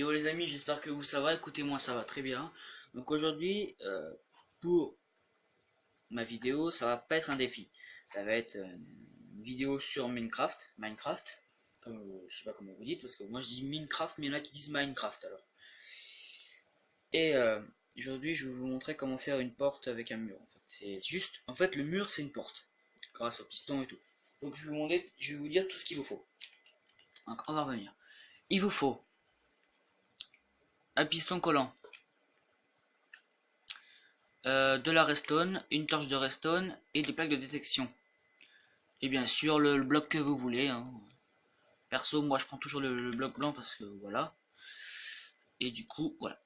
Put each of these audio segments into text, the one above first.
Yo les amis, j'espère que vous ça va, écoutez moi ça va très bien. Donc aujourd'hui, pour ma vidéo, ça va pas être un défi. Ça va être une vidéo sur Minecraft, comme, je sais pas comment vous dites, parce que moi je dis Minecraft, mais il y en a qui disent Minecraft alors. Et aujourd'hui je vais vous montrer comment faire une porte avec un mur. En fait, c'est juste, en fait le mur c'est une porte, grâce au piston et tout. Donc je vais vous dire tout ce qu'il vous faut. Donc on va revenir. Il vous faut un piston collant, de la redstone, une torche de redstone et des plaques de détection. Et bien sûr le bloc que vous voulez, hein. Perso moi je prends toujours le bloc blanc parce que voilà. Et du coup voilà.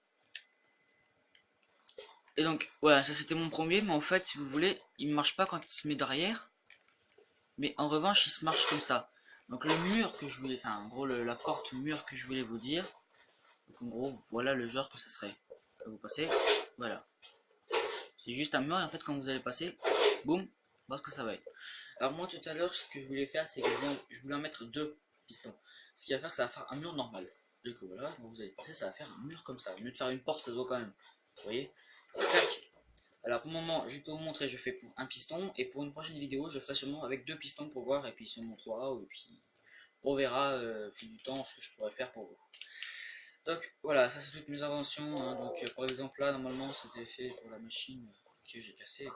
Et donc voilà, ça c'était mon premier, mais en fait si vous voulez, il ne marche pas quand il se met derrière. Mais en revanche il se marche comme ça. Donc le mur que je voulais, enfin en gros la porte mur que je voulais vous dire. Donc en gros voilà le genre que ça serait. Vous passez, voilà. C'est juste un mur et en fait quand vous allez passer, boum, voilà ce que ça va être. Alors moi tout à l'heure ce que je voulais faire c'est que je voulais en mettre deux pistons. Ce qui va faire que ça va faire un mur normal. Donc voilà, quand vous allez passer ça va faire un mur comme ça. Au lieu de faire une porte ça se voit quand même. Vous voyez. Clac. Alors pour le moment je peux vous montrer, je fais pour un piston. Et pour une prochaine vidéo je ferai sûrement avec deux pistons pour voir. Et puis si on montrera et puis on verra au fil du temps ce que je pourrais faire pour vous. Donc voilà, ça c'est toutes mes inventions, hein. Donc par exemple là normalement c'était fait pour la machine que j'ai cassée,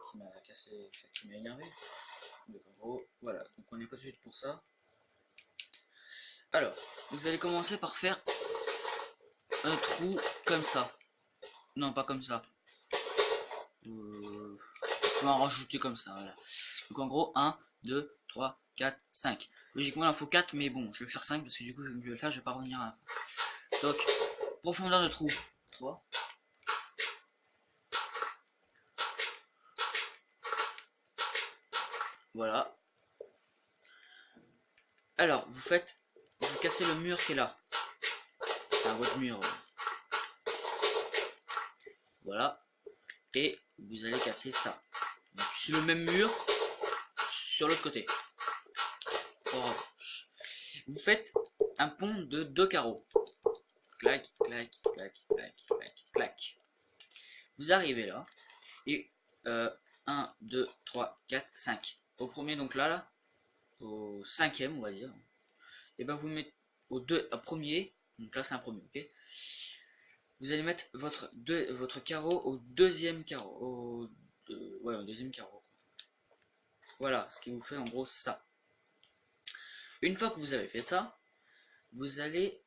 qui m'a énervé. Donc en gros, voilà, donc on est pas tout de suite pour ça. Alors, vous allez commencer par faire un trou comme ça. Non, pas comme ça. On va en rajouter comme ça, voilà. Donc en gros, 1, 2, 3, 4, 5. Logiquement, il en faut 4, mais bon, je vais faire 5 parce que du coup, je vais le faire, je vais pas revenir à la fin. Donc, profondeur de trou, 3. Voilà. Alors, vous cassez le mur qui est là. Enfin, votre mur. Voilà. Et vous allez casser ça. Donc, sur le même mur, sur l'autre côté. Vous faites un pont de 2 carreaux. Clac, clac, clac, clac, clac, clac. Vous arrivez là. Et 1, 2, 3, 4, 5. Au premier, donc là, au cinquième, on va dire. Et ben vous mettez au premier. Donc là, c'est un premier, ok. Vous allez mettre votre carreau au deuxième carreau. Ouais, au deuxième carreau. Voilà, ce qui vous fait en gros ça. Une fois que vous avez fait ça, vous allez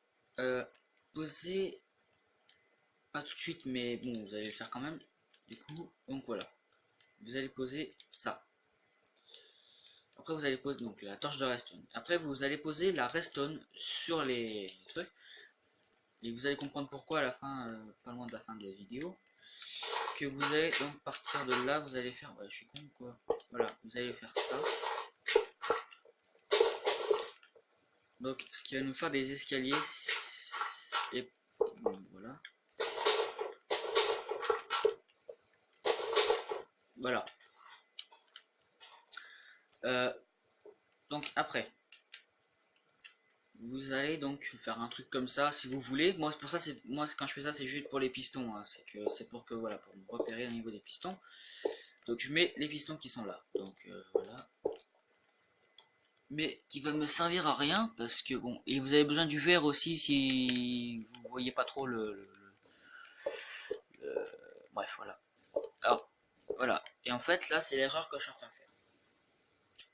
poser, pas tout de suite, mais bon, vous allez le faire quand même. Du coup, donc voilà. Vous allez poser ça. Après, vous allez poser donc la torche de redstone. Après, vous allez poser la redstone sur les trucs. Et vous allez comprendre pourquoi à la fin, pas loin de la fin de la vidéo. Que vous allez donc partir de là, vous allez faire. Ouais, je suis con quoi. Voilà, vous allez faire ça. Donc, ce qui va nous faire des escaliers. Et bon, voilà. Voilà. Donc après, vous allez donc faire un truc comme ça si vous voulez. Moi, c'est pour ça, moi quand je fais ça, c'est juste pour les pistons, hein. C'est pour que voilà, pour me repérer au niveau des pistons. Donc je mets les pistons qui sont là. Donc voilà. Mais qui va me servir à rien parce que bon, et vous avez besoin du verre aussi si vous voyez pas trop bref voilà. Alors voilà. Et en fait là, c'est l'erreur que je suis en train de faire.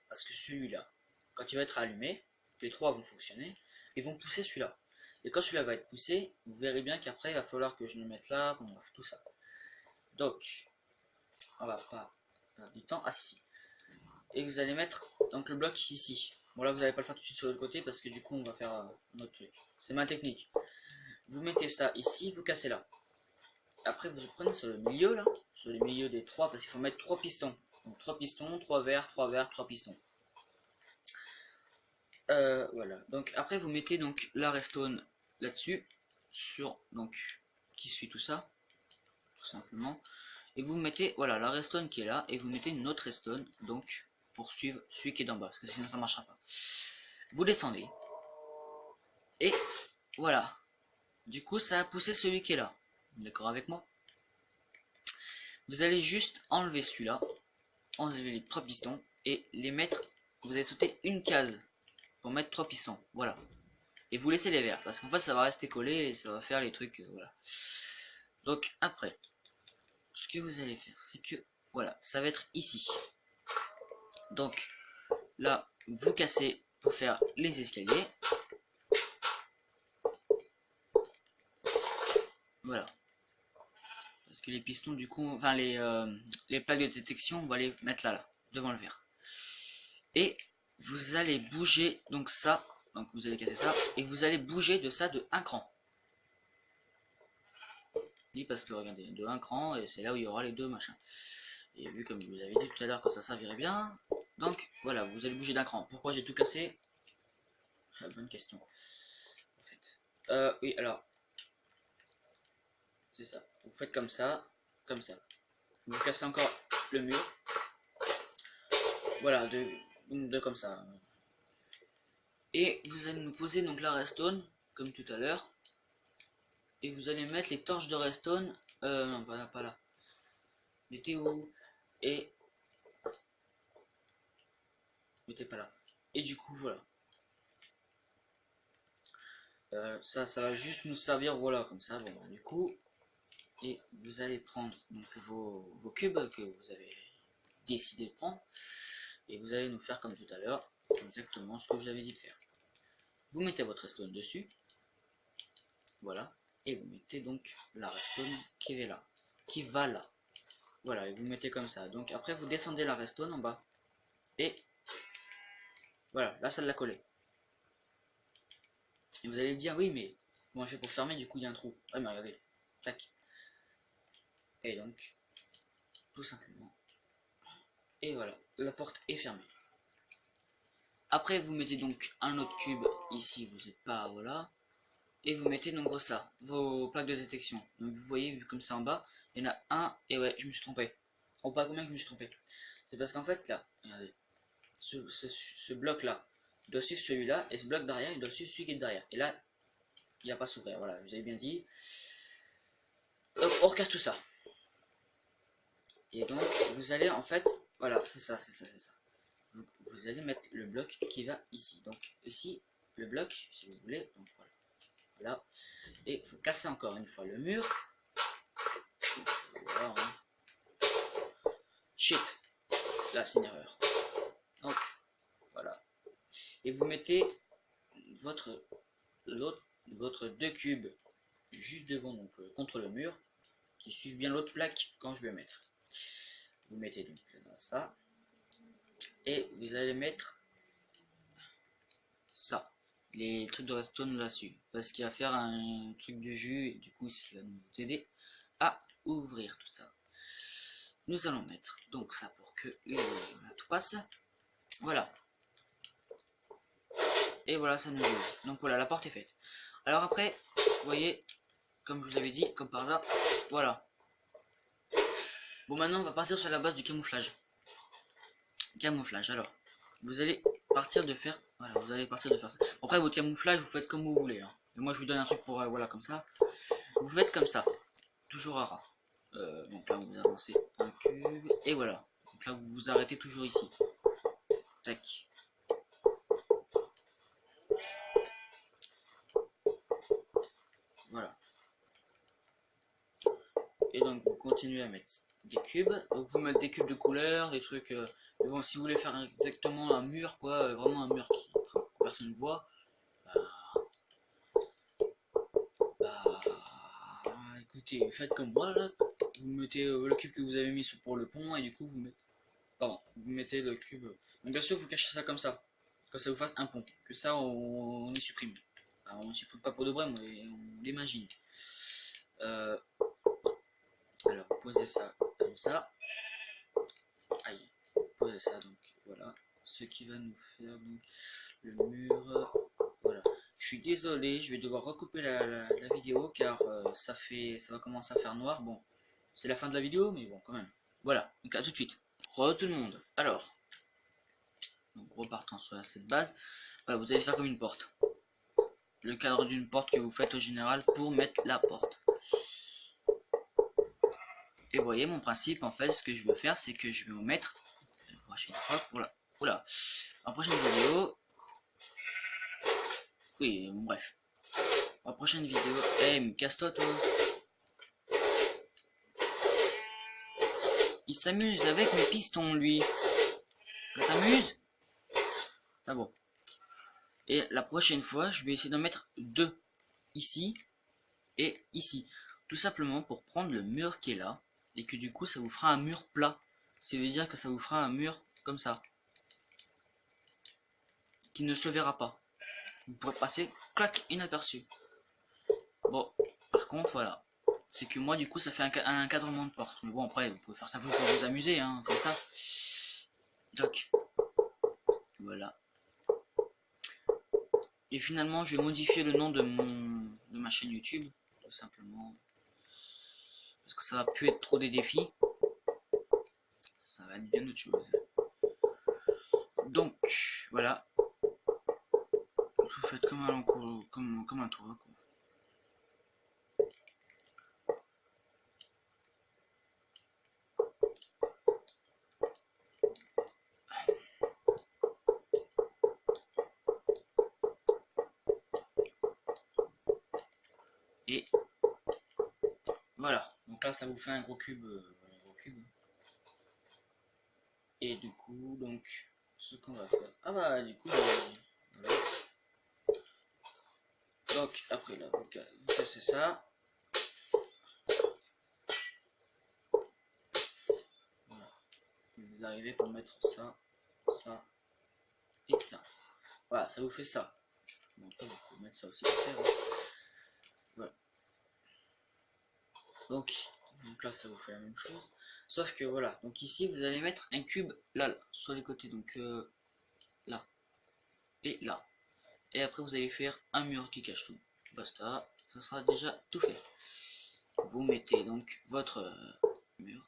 Parce que celui-là, quand il va être allumé, les trois vont fonctionner, et vont pousser celui-là. Et quand celui-là va être poussé, vous verrez bien qu'après, il va falloir que je le mette là, bon, bref, tout ça. Donc, on va pas perdre du temps. Ah si. Et vous allez mettre donc le bloc ici. Bon là, vous n'allez pas le faire tout de suite sur l'autre côté, parce que du coup, on va faire un autre truc. C'est ma technique. Vous mettez ça ici, vous cassez là. Après, vous prenez sur le milieu, là, sur le milieu des trois, parce qu'il faut mettre trois pistons. Donc 3 pistons, 3 verres, 3 verres, 3 pistons. Voilà. Donc après vous mettez donc la redstone là-dessus, sur donc qui suit tout ça, tout simplement. Et vous mettez voilà la redstone qui est là et vous mettez une autre redstone donc pour suivre celui qui est d'en bas parce que sinon ça marchera pas. Vous descendez et voilà. Du coup, ça a poussé celui qui est là. D'accord avec moi? Vous allez juste enlever celui-là, enlever les 3 pistons et les mettre. Vous allez sauter une case pour mettre 3 pistons. Voilà. Et vous laissez les verts parce qu'en fait ça va rester collé et ça va faire les trucs. Voilà. Donc après, ce que vous allez faire, c'est que voilà, ça va être ici. Donc là, vous cassez pour faire les escaliers. Voilà. Parce que les pistons, du coup, enfin les plaques de détection, on va les mettre là, devant le verre. Et vous allez bouger donc ça, donc vous allez casser ça, et vous allez bouger de ça de 1 cran. Oui, parce que regardez, de 1 cran, et c'est là où il y aura les 2 machins. Et vu comme je vous avais dit tout à l'heure que ça servirait bien, donc voilà, vous allez bouger d'1 cran. Pourquoi j'ai tout cassé? Bonne question. En fait. Oui, alors. C'est ça. Vous faites comme ça, comme ça. Vous cassez encore le mur. Voilà, de comme ça. Et vous allez nous poser donc la redstone, comme tout à l'heure. Et vous allez mettre les torches de redstone. Non, pas là. Mettez où? Et mettez pas là. Et du coup, voilà. Ça va juste nous servir, voilà, comme ça. Bon, du coup, et vous allez prendre donc vos cubes que vous avez décidé de prendre. Et vous allez nous faire comme tout à l'heure, exactement ce que je vous avais dit de faire. Vous mettez votre redstone dessus. Voilà. Et vous mettez donc la redstone qui est là. Qui va là. Voilà, et vous mettez comme ça. Donc après, vous descendez la redstone en bas. Et voilà, là, ça l'a collé. Et vous allez me dire, oui, mais comment je fais pour fermer? Du coup, il y a un trou. Ouais, mais regardez. Tac. Et donc, tout simplement. Et voilà, la porte est fermée. Après, vous mettez donc un autre cube ici, vous n'êtes pas, voilà. Et vous mettez donc vos plaques de détection. Donc vous voyez, vu comme ça en bas, il y en a un, et ouais, je me suis trompé. Oh, pas combien que je me suis trompé. C'est parce qu'en fait, là, regardez, ce bloc-là doit suivre celui-là, et ce bloc derrière, il doit suivre celui qui est derrière. Et là, il va pas s'ouvrir, voilà, je vous avais bien dit. Donc, on recasse tout ça. Et donc, vous allez, en fait, voilà, c'est ça. Donc, vous allez mettre le bloc qui va ici. Donc, ici, le bloc, si vous voulez, donc voilà. Voilà. Et il faut casser encore une fois le mur. Voilà, hein. Shit. Là, c'est une erreur. Donc, voilà. Et vous mettez votre 2 cubes juste devant, donc contre le mur, qui suivent bien l'autre plaque quand je vais mettre. Vous mettez donc là, ça. Et vous allez mettre ça. Les trucs de redstone là-dessus. Parce qu'il va faire un truc de jus et du coup, ça va nous aider à ouvrir tout ça. Nous allons mettre donc ça pour que tout passe. Voilà. Et voilà, ça nous ouvre. Donc voilà, la porte est faite. Alors après, vous voyez, comme je vous avais dit, comme par hasard, voilà. Bon, maintenant, on va partir sur la base du camouflage. Camouflage, alors. Vous allez partir de faire... Voilà, vous allez partir de faire ça. Après, votre camouflage, vous faites comme vous voulez. Hein. Et moi, je vous donne un truc pour... voilà, comme ça. Vous faites comme ça. Toujours à ras. Donc là, vous avancez un cube. Et voilà. Donc là, vous vous arrêtez toujours ici. Tac. Voilà. Et donc, vous continuez à mettre des cubes. Donc, vous mettez des cubes de couleur, des trucs... mais bon, si vous voulez faire exactement un mur, quoi, vraiment un mur que personne ne voit, écoutez, faites comme moi là, vous mettez le cube que vous avez mis pour le pont et du coup vous mettez le cube. Donc bien sûr vous cachez ça comme ça, que ça vous fasse un pont, que ça on y supprime. Alors, on ne supprime pas pour de vrai, mais on l'imagine. Alors posez ça comme ça. Aïe, posez ça donc voilà. Ce qui va nous faire donc le mur. Voilà. Je suis désolé, je vais devoir recouper la vidéo car ça va commencer à faire noir. Bon, c'est la fin de la vidéo, mais bon, quand même. Voilà, donc à tout de suite. Re tout le monde. Alors, donc repartant sur cette base, voilà, vous allez faire comme une porte. le cadre d'une porte que vous faites au général pour mettre la porte. Et vous voyez mon principe, en fait, ce que je veux faire, c'est que je vais vous mettre la prochaine fois pour la... Oula, en prochaine vidéo... Oui, bon, bref. En prochaine vidéo... Eh, mais casse-toi, toi. Il s'amuse avec mes pistons, lui. Ça t'amuse? Ah bon. Et la prochaine fois, je vais essayer d'en mettre 2. Ici et ici. Tout simplement pour prendre le mur qui est là. Et que du coup, ça vous fera un mur plat. Ça veut dire que ça vous fera un mur comme ça. Qui ne se verra pas. Vous pourrez passer, clac, inaperçu. Bon, par contre, voilà. C'est que moi, du coup, ça fait un encadrement de porte. Mais bon, après, vous pouvez faire ça pour vous amuser, hein, comme ça. Donc, voilà. Et finalement, je vais modifier le nom de ma chaîne YouTube, tout simplement. Parce que ça va plus être trop des défis. Ça va être bien autre chose. Donc, voilà. Vous faites comme un cours, comme un tour, quoi. Et voilà. Donc là, ça vous fait un gros cube. Et du coup, donc, ce qu'on va faire. Ah bah, du coup, voilà. Donc, après là, vous cassez ça. Voilà. Vous arrivez pour mettre ça, ça et ça. Voilà, ça vous fait ça. Bon, après, vous pouvez mettre ça aussi par terre. Hein. Voilà. Donc là, ça vous fait la même chose. Sauf que voilà, donc ici, vous allez mettre un cube là, sur les côtés. Donc là et là. Et après, vous allez faire un mur qui cache tout. Basta, ça sera déjà tout fait. Vous mettez donc votre mur.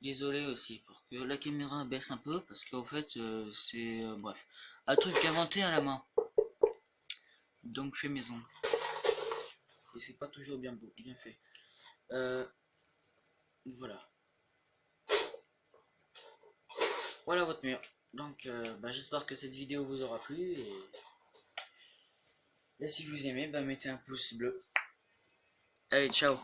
Désolé aussi pour que la caméra baisse un peu parce qu'en fait c'est bref un truc inventé à la main, donc fait maison et c'est pas toujours bien beau, bien fait. Voilà, voilà votre mur. Donc j'espère que cette vidéo vous aura plu et si vous aimez, mettez un pouce bleu. Allez, ciao.